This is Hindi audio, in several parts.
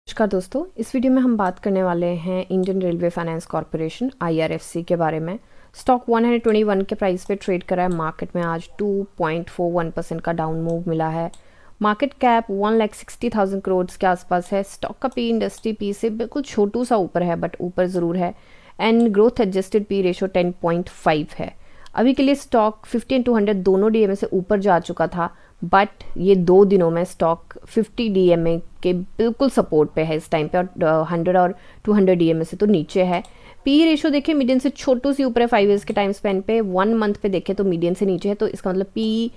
नमस्कार दोस्तों, इस वीडियो में हम बात करने वाले हैं Indian railway finance corporation IRFC के बारे में। स्टॉक 121 के प्राइस पे ट्रेड कर रहा है। मार्केट में आज 2.41% का डाउन मूव मिला है। मार्केट कैप 1,60,000 करोड़ के आसपास है। स्टॉक का पी इंडस्ट्री पी से बिल्कुल छोटू सा ऊपर है, बट ऊपर ज़रूर है। And growth adjusted P ratio 10.5 है। अभी के लिए स्टॉक 50 एंड 200 दोनों DMA से ऊपर जा चुका था, बट ये 2 दिनों में स्टॉक 50 DMA के बिल्कुल सपोर्ट पे है इस टाइम पे, और 100 और 200 DMA से तो नीचे है। पी रेशो देखिए मीडियन से छोटू सी ऊपर है 5 ईयर्स के टाइम स्पेन पे। 1 मंथ पे देखें तो मीडियन से नीचे है, तो इसका मतलब पी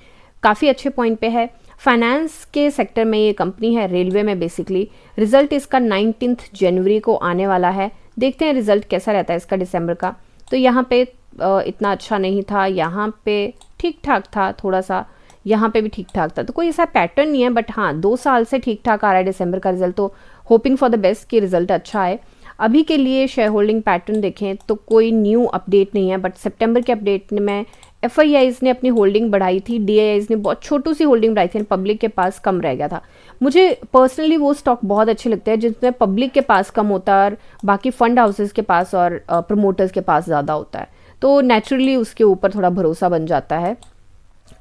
काफ़ी अच्छे पॉइंट पे है। फाइनेंस के सेक्टर में ये कंपनी है, रेलवे में बेसिकली। रिजल्ट इसका 19 जनवरी को आने वाला है। देखते हैं रिजल्ट कैसा रहता है इसका दिसंबर का। तो यहाँ पे इतना अच्छा नहीं था, यहाँ पे ठीक ठाक था, थोड़ा सा यहाँ पे भी ठीक ठाक था। तो कोई ऐसा पैटर्न नहीं है, बट हाँ 2 साल से ठीक ठाक आ रहा है दिसंबर का रिजल्ट। तो होपिंग फॉर द बेस्ट कि रिजल्ट अच्छा आए। अभी के लिए शेयर होल्डिंग पैटर्न देखें तो कोई न्यू अपडेट नहीं है, बट सितंबर के अपडेट में FIIs ने अपनी होल्डिंग बढ़ाई थी, DIIs ने बहुत छोटू सी होल्डिंग बढ़ाई थी, पब्लिक के पास कम रह गया था। मुझे पर्सनली वो स्टॉक बहुत अच्छे लगते हैं जिसमें पब्लिक के पास कम होता है और बाकी फंड हाउसेस के पास और प्रमोटर्स के पास ज़्यादा होता है, तो नेचुरली उसके ऊपर थोड़ा भरोसा बन जाता है।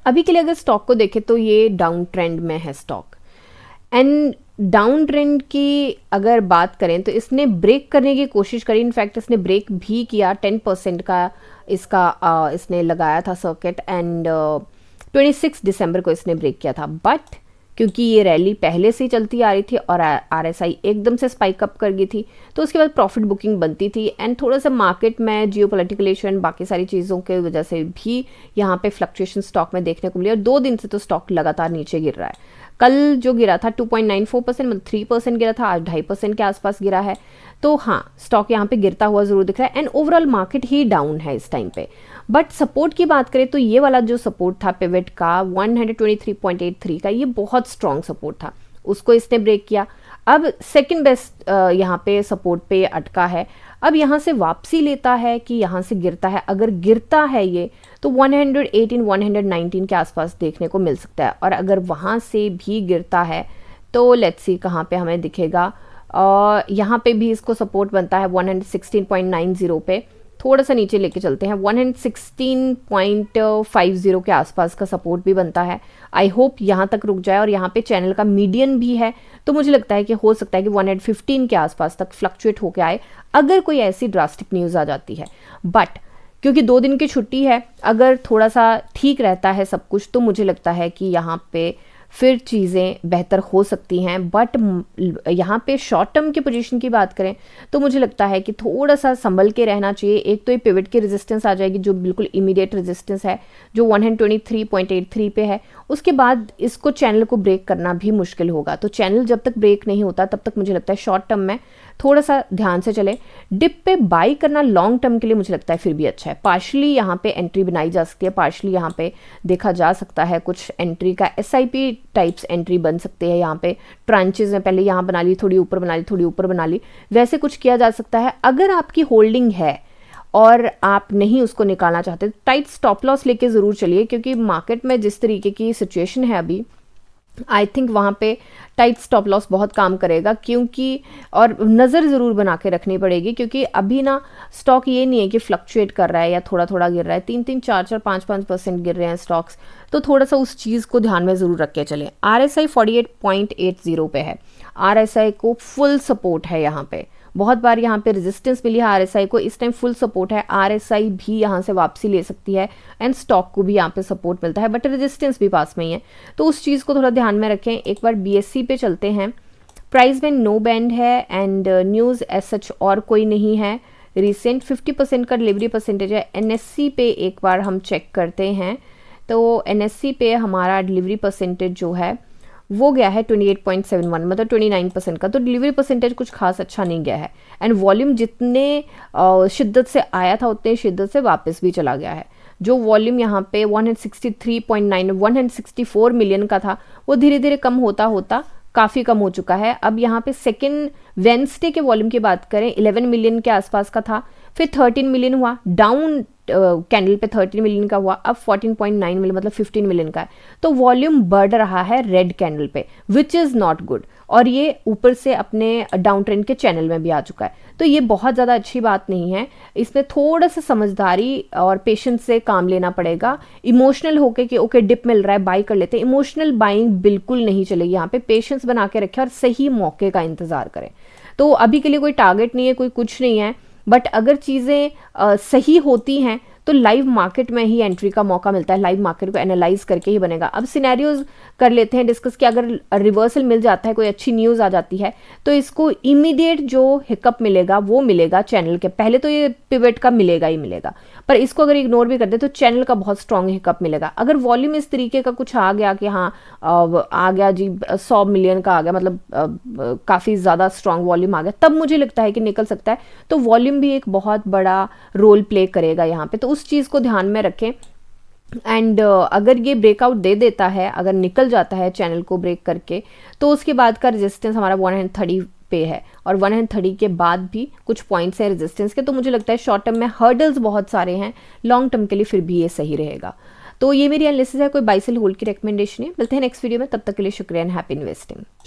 अभी के लिए अगर स्टॉक को देखें तो ये डाउन ट्रेंड में है स्टॉक। एंड डाउन ट्रेंड की अगर बात करें तो इसने ब्रेक करने की कोशिश करी, इनफैक्ट इसने ब्रेक भी किया। 10% का इसका इसने लगाया था सर्किट, एंड 26 दिसंबर को इसने ब्रेक किया था। बट क्योंकि ये रैली पहले से ही चलती आ रही थी और RSI एकदम से स्पाइक अप कर गई थी, तो उसके बाद प्रॉफिट बुकिंग बनती थी। एंड थोड़ा सा मार्केट में जियोपॉलिटिकल इशू एंड बाकी सारी चीज़ों की वजह से भी यहाँ पे फ्लक्चुएशन स्टॉक में देखने को मिली, और 2 दिन से तो स्टॉक लगातार नीचे गिर रहा है। कल जो गिरा था 2.94%, मतलब 3% गिरा था, आज 2.5% के आसपास गिरा है। तो हाँ, स्टॉक यहाँ पे गिरता हुआ जरूर दिख रहा है, and overall market he down है इस टाइम पे। बट सपोर्ट की बात करें तो ये वाला जो सपोर्ट था पिवट का 123.83 का, ये बहुत स्ट्रॉन्ग सपोर्ट था, उसको इसने ब्रेक किया। अब सेकंड बेस्ट यहाँ पे सपोर्ट पे अटका है। अब यहाँ से वापसी लेता है कि यहाँ से गिरता है। अगर गिरता है ये तो 118 119 के आसपास देखने को मिल सकता है, और अगर वहाँ से भी गिरता है तो लेट्स सी कहाँ पे हमें दिखेगा। यहाँ पे भी इसको सपोर्ट बनता है 116.90 पे। थोड़ा सा नीचे लेके चलते हैं, 116.50 के आसपास का सपोर्ट भी बनता है। आई होप यहाँ तक रुक जाए, और यहाँ पे चैनल का मीडियन भी है, तो मुझे लगता है कि हो सकता है कि 115 के आसपास तक फ्लक्चुएट होके आए अगर कोई ऐसी ड्रास्टिक न्यूज़ आ जाती है। बट क्योंकि 2 दिन की छुट्टी है, अगर थोड़ा सा ठीक रहता है सब कुछ, तो मुझे लगता है कि यहाँ पे फिर चीज़ें बेहतर हो सकती हैं। बट यहाँ पे शॉर्ट टर्म की पोजीशन की बात करें तो मुझे लगता है कि थोड़ा सा संभल के रहना चाहिए। एक तो ये पिवट की रेजिस्टेंस आ जाएगी, जो बिल्कुल इमीडिएट रेजिस्टेंस है, जो 123.83 पे है। उसके बाद इसको चैनल को ब्रेक करना भी मुश्किल होगा। तो चैनल जब तक ब्रेक नहीं होता तब तक मुझे लगता है शॉर्ट टर्म में थोड़ा सा ध्यान से चले। डिप पे बाई करना लॉन्ग टर्म के लिए मुझे लगता है फिर भी अच्छा है। पार्शली यहाँ पे एंट्री बनाई जा सकती है, पार्शली यहाँ पे देखा जा सकता है कुछ एंट्री का, SIP टाइप्स एंट्री बन सकते हैं। यहाँ पे ट्रांचेज में पहले यहाँ बना ली, थोड़ी ऊपर बना ली, थोड़ी ऊपर बना ली, वैसे कुछ किया जा सकता है। अगर आपकी होल्डिंग है और आप नहीं उसको निकालना चाहते तो टाइट स्टॉप लॉस लेके ज़रूर चलिए, क्योंकि मार्केट में जिस तरीके की सिचुएशन है अभी, आई थिंक वहाँ पे टाइट स्टॉप लॉस बहुत काम करेगा। क्योंकि और नज़र ज़रूर बना के रखनी पड़ेगी, क्योंकि अभी ना स्टॉक ये नहीं है कि फ्लक्चुएट कर रहा है या थोड़ा थोड़ा गिर रहा है, 3-3 4-4 5-5% गिर रहे हैं स्टॉक्स। तो थोड़ा सा उस चीज़ को ध्यान में ज़रूर रख के चलें। RSI 48.80 पे है, RSI को फुल सपोर्ट है। यहाँ पे बहुत बार यहाँ पे रेजिस्टेंस मिली है RSI को, इस टाइम फुल सपोर्ट है। RSI भी यहाँ से वापसी ले सकती है, एंड स्टॉक को भी यहाँ पे सपोर्ट मिलता है, बट रेजिस्टेंस भी पास में ही है, तो उस चीज़ को थोड़ा ध्यान में रखें। एक बार BSE पे चलते हैं। प्राइस में नो बैंड है, एंड न्यूज़ एज सच और कोई नहीं है। रिसेंट 50% का डिलीवरी परसेंटेज है। NSE पे एक बार हम चेक करते हैं, तो NSE पे हमारा डिलीवरी परसेंटेज जो है वो गया है 28.71, मतलब 29% का। तो डिलीवरी परसेंटेज कुछ खास अच्छा नहीं गया है, एंड वॉल्यूम जितने शिद्दत से आया था उतने शिद्दत से वापस भी चला गया है। जो वॉल्यूम यहाँ पे 163.9 164 मिलियन का था, वो धीरे धीरे कम होता होता काफ़ी कम हो चुका है। अब यहाँ पे सेकेंड वेंसडे के वॉल्यूम की बात करें 11 मिलियन के आसपास का था, फिर 13 मिलियन हुआ, डाउन कैंडल पे 13 मिलियन का हुआ, अब 14.9 मिलियन मतलब 15 मिलियन का है। तो वॉल्यूम बढ़ रहा है रेड कैंडल पे, विच इज़ नॉट गुड, और ये ऊपर से अपने डाउन ट्रेंड के चैनल में भी आ चुका है। तो ये बहुत ज़्यादा अच्छी बात नहीं है, इसमें थोड़ा सा समझदारी और पेशेंस से काम लेना पड़ेगा। इमोशनल होके कि ओके डिप मिल रहा है बाई कर लेते हैं, इमोशनल बाइंग बिल्कुल नहीं चलेगी यहाँ पे। पेशेंस बना के रखें और सही मौके का इंतजार करें। तो अभी के लिए कोई टारगेट नहीं है, कोई कुछ नहीं है, बट अगर चीज़ें सही होती हैं तो लाइव मार्केट में ही एंट्री का मौका मिलता है। लाइव मार्केट को एनालाइज करके ही बनेगा। अब सिनेरियोज कर लेते हैं डिस्कस कि अगर रिवर्सल मिल जाता है, कोई अच्छी न्यूज़ आ जाती है, तो इसको इमीडिएट जो हिकअप मिलेगा वो मिलेगा चैनल के। पहले तो ये पिवट का मिलेगा ही मिलेगा, पर इसको अगर इग्नोर भी कर दे तो चैनल का बहुत स्ट्रॉन्ग हिकअप मिलेगा। अगर वॉल्यूम इस तरीके का कुछ आ गया कि हाँ आ गया जी 100 मिलियन का आ गया, मतलब काफ़ी ज़्यादा स्ट्रॉन्ग वॉल्यूम आ गया, तब मुझे लगता है कि निकल सकता है। तो वॉल्यूम भी एक बहुत बड़ा रोल प्ले करेगा यहाँ पे, तो उस चीज़ को ध्यान में रखें। एंड अगर ये ब्रेकआउट दे देता है, अगर निकल जाता है चैनल को ब्रेक करके, तो उसके बाद का रेजिस्टेंस हमारा 130 पे है, और 130 के बाद भी कुछ पॉइंट्स हैं रेजिस्टेंस के। तो मुझे लगता है शॉर्ट टर्म में हर्डल्स बहुत सारे हैं, लॉन्ग टर्म के लिए फिर भी ये सही रहेगा। तो ये मेरी एनालिसिस है, कोई बाय सेल होल्ड की रिकमेंडेशन है। मिलते हैं नेक्स्ट वीडियो में, तब तक के लिए शुक्रिया एंड हैप्पी इन्वेस्टिंग।